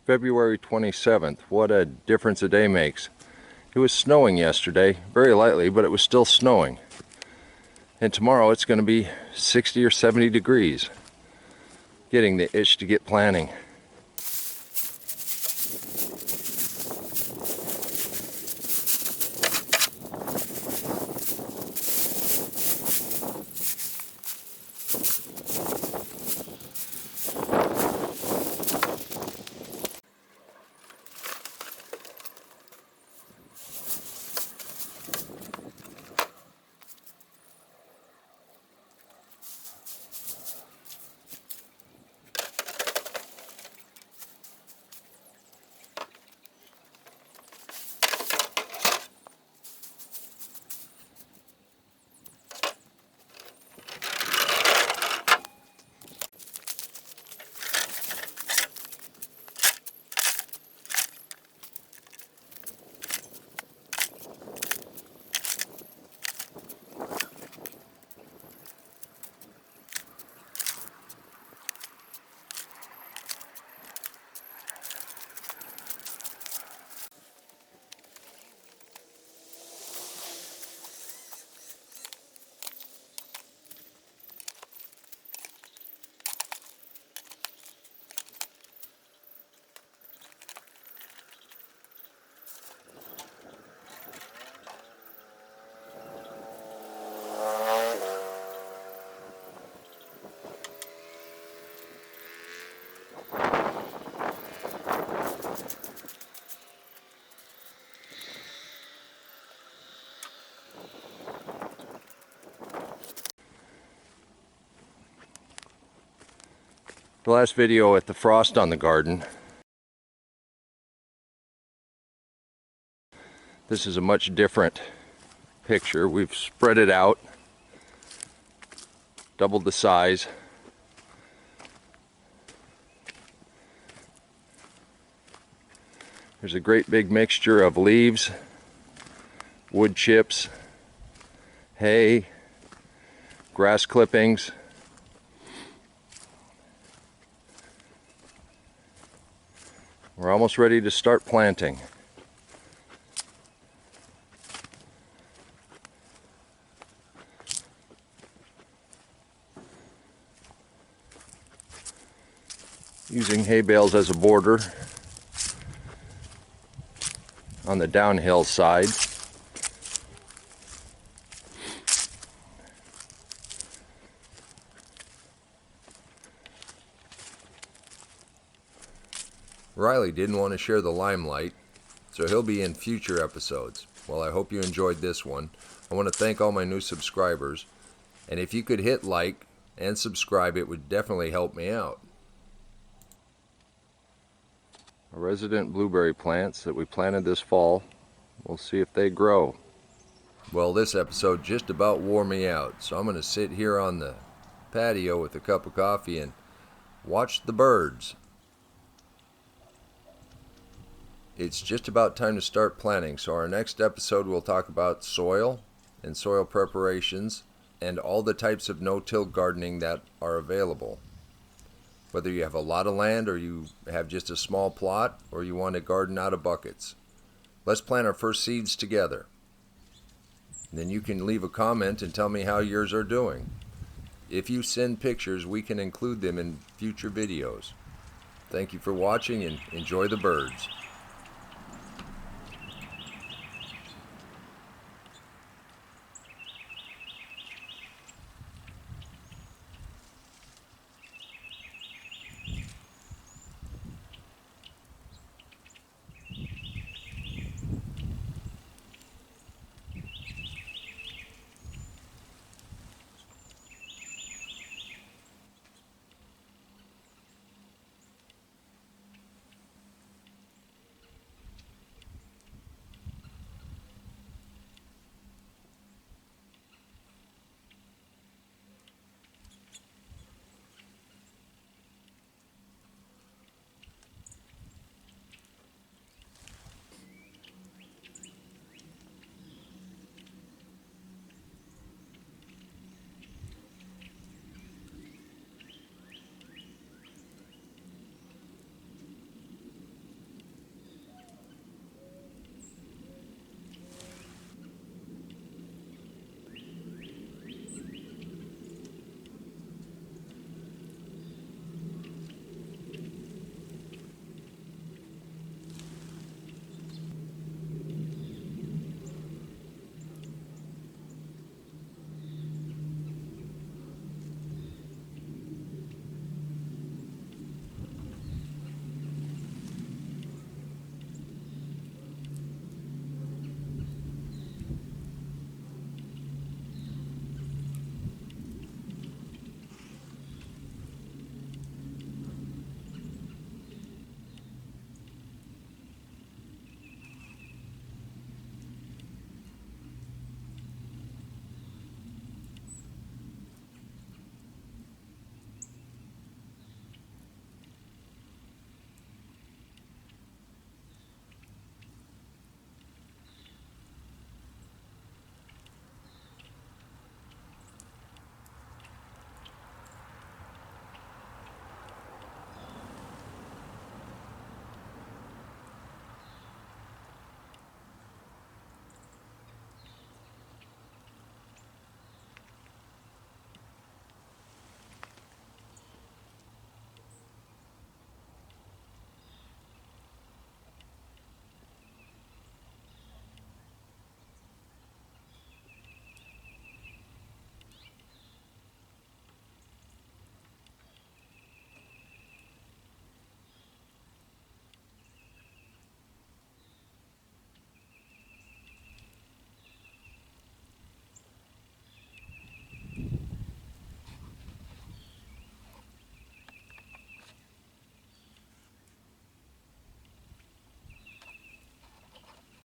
February 27th. What a difference a day makes. It was snowing yesterday, very lightly, but it was still snowing. And tomorrow it's going to be 60 or 70 degrees. Getting the itch to get planting. The last video with the frost on the garden. This is a much different picture. We've spread it out, doubled the size. There's a great big mixture of leaves, wood chips, hay, grass clippings. We're almost ready to start planting. Using hay bales as a border on the downhill side. Riley didn't want to share the limelight, so he'll be in future episodes. Well, I hope you enjoyed this one. I want to thank all my new subscribers, and if you could hit like and subscribe, it would definitely help me out. Our resident blueberry plants that we planted this fall. We'll see if they grow. Well, this episode just about wore me out, so I'm going to sit here on the patio with a cup of coffee and watch the birds. It's just about time to start planting, so our next episode we'll talk about soil and soil preparations and all the types of no-till gardening that are available. Whether you have a lot of land or you have just a small plot or you want to garden out of buckets. Let's plant our first seeds together. Then you can leave a comment and tell me how yours are doing. If you send pictures, we can include them in future videos. Thank you for watching and enjoy the birds.